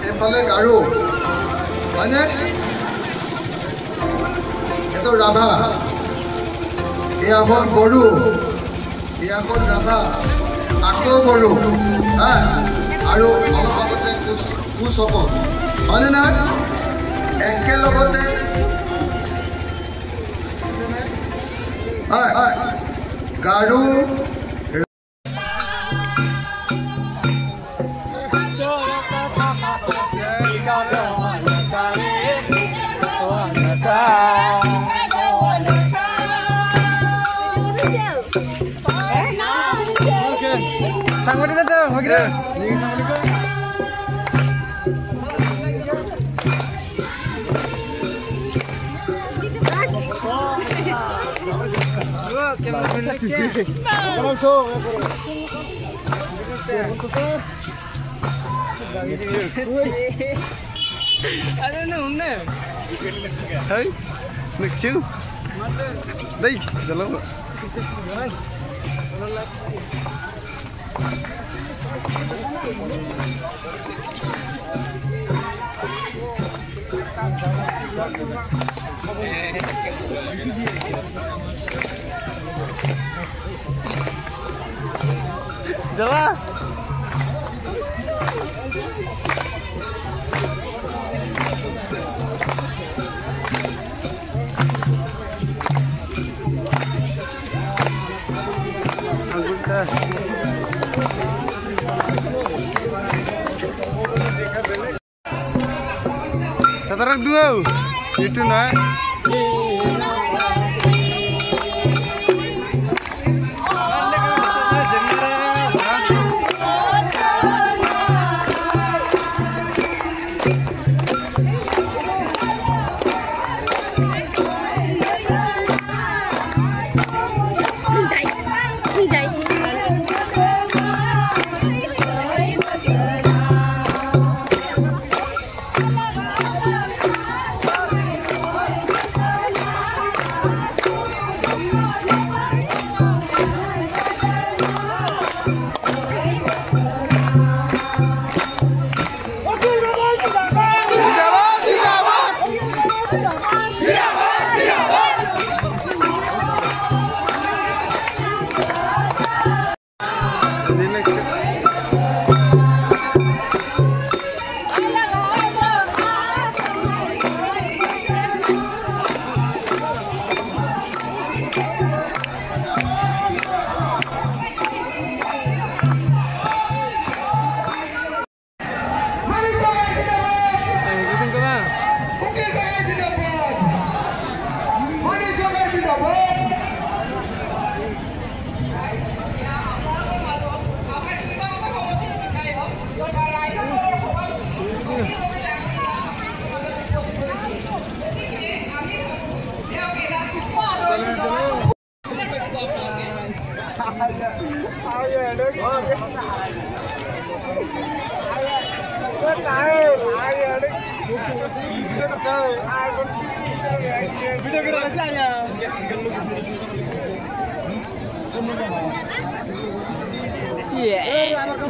এইফালে গাৰো হয়নে এইটো ৰাভা এয়া হ'ল বড়ো এয়া হ'ল ৰাভা আকৌ বড়ো আৰু অলপ আগতে কোচ হ'ব হয়নে নহয় একেলগতে Garo Sanggup itu dong, begitu. Ada nunne. Hai, lucu. Baik, jalan. Jalan. Sekarang dua, itu nak.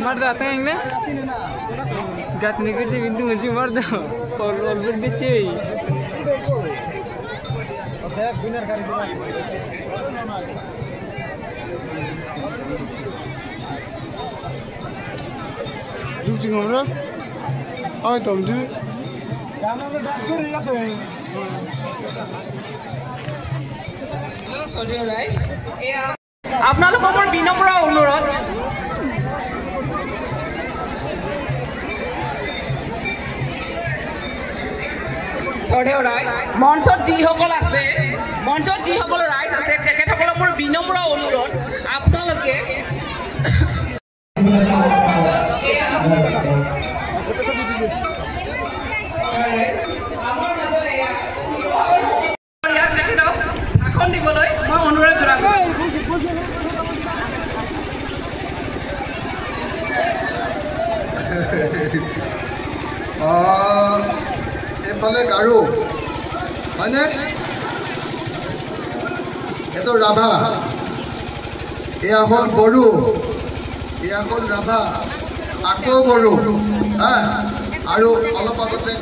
मर जाते हैं ना गतने के लिए बिंदु मुझे मर दो और बिंदु बेचे लुचिंग हमरा आय तुम जी गाना में डांस कर रही है सॉरी राइस আপোনালোকৰ মোৰ বিনম্ৰ অনুৰোধ সদেও ৰাইজ মঞ্চত যিসকল আছে মঞ্চত যিসকল ৰাইজ আছে তেখেতসকলৰ মোৰ বিনম্ৰ অনুৰোধ আপোনালোকে ভাষণ দিবলৈ মই অনুৰোধ জনাইছো এইফালে গাৰো হয়নে এইটো ৰাভা এয়া হ'ল বড়ো এয়া হ'ল ৰাভা আকৌ বড়ো আৰু অলপ আগতে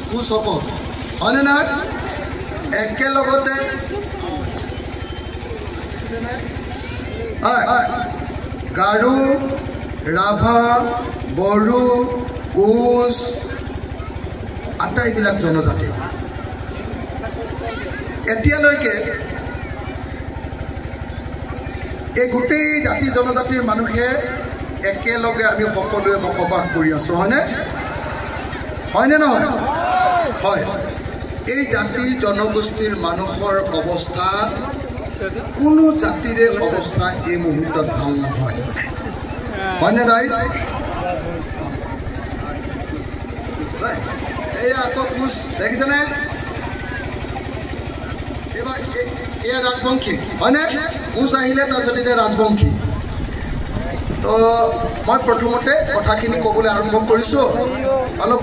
কোচ হ'ব হয়নে নহয় একেলগতে গাৰো ৰাভা বড়ো কোচ আটাইবিলাক জনজাতি এতিয়ালৈকে এই গোটেই জাতি জনজাতিৰ মানুহে একেলগে আমি সকলোৱে বসবাস কৰি আছো হয়নে নহয় হয় এই জাতি জনগোষ্ঠীৰ মানুহৰ অৱস্থা কোনো জাতিৰে অৱস্থা এই মুহূৰ্তত ভাল নহয় হয়নে ৰাইজ এই আকৌ কোচ দেখিছেনে এবাৰ এয়া ৰাজবংশী হয়নে কোচ আহিলে তাৰপিছত এতিয়া ৰাজবংশী তো মই প্ৰথমতে কথাখিনি ক'বলৈ আৰম্ভ কৰিছোঁ অলপ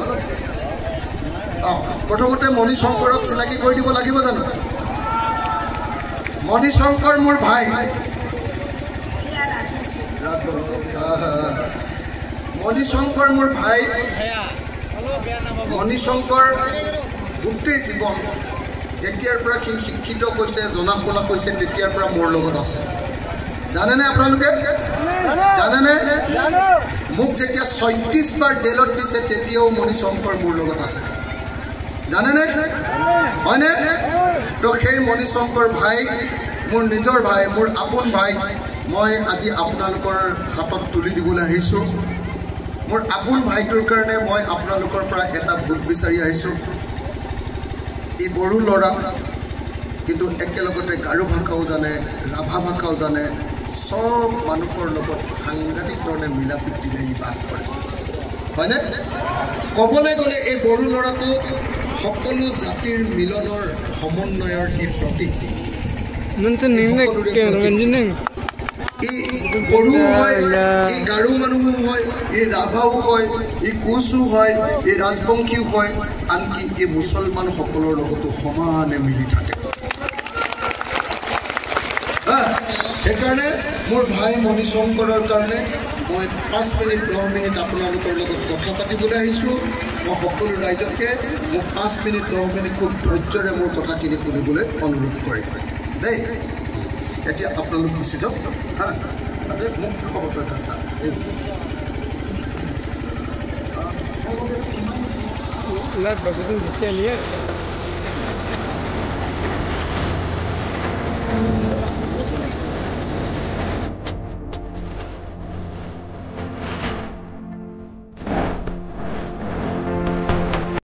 প্ৰথমতে মণিশংকৰক চিনাকি কৰি দিব লাগিব জানো মণিশংকৰ মোৰ ভাই মণিশংকৰ মোৰ ভাই মণিশংকৰ গোটেই জীৱন যেতিয়াৰ পৰা সি শিক্ষিত হৈছে জনা শুনা হৈছে তেতিয়াৰ পৰা মোৰ লগত আছে জানেনে আপোনালোকে জানেনে মোক যেতিয়া ৩৬ বাৰ জেলত দিছে তেতিয়াও মণিশংকৰ মোৰ লগত আছে জানেনে হয়নে তো সেই মণিশংকৰ ভাই মোৰ নিজৰ ভাই মোৰ আপোন ভাই মই আজি আপোনালোকৰ হাতত তুলি দিবলৈ আহিছোঁ মোৰ আপোন ভাইটোৰ কাৰণে মই আপোনালোকৰ পৰা এটা ভোট বিচাৰি আহিছোঁ এই বড়ো ল'ৰা কিন্তু একেলগতে গাৰো ভাষাও জানে ৰাভা ভাষাও জানে সব মানুহৰ লগত সাংঘাতিক ধৰণে মিলা প্ৰীতিৰে ই বাস কৰে হয়নে ক'বলৈ গ'লে এই বড়ো ল'ৰাটো সকলো জাতিৰ মিলনৰ সমন্বয়ৰ এই প্ৰতীক এই বড়ো হয় এই গাৰো মানুহো হয় এই ৰাভাও হয় এই কোচো হয় এই ৰাজবংশীও হয় আনকি এই মুছলমানসকলৰ লগতো সমানে মিলি থাকে সেইকাৰণে মোৰ ভাই মণিশংকৰৰ কাৰণে মই 5 মিনিট 10 মিনিট আপোনালোকৰ লগত কথা পাতিবলৈ আহিছোঁ মই সকলো ৰাইজকে মোক 5 মিনিট 10 মিনিট খুব ধৈৰ্যৰে মোৰ কথাখিনি শুনিবলৈ অনুৰোধ কৰিম দেই এতিয়া আপোনালোক গুচি যাওক তাতে মোক খবৰ এটা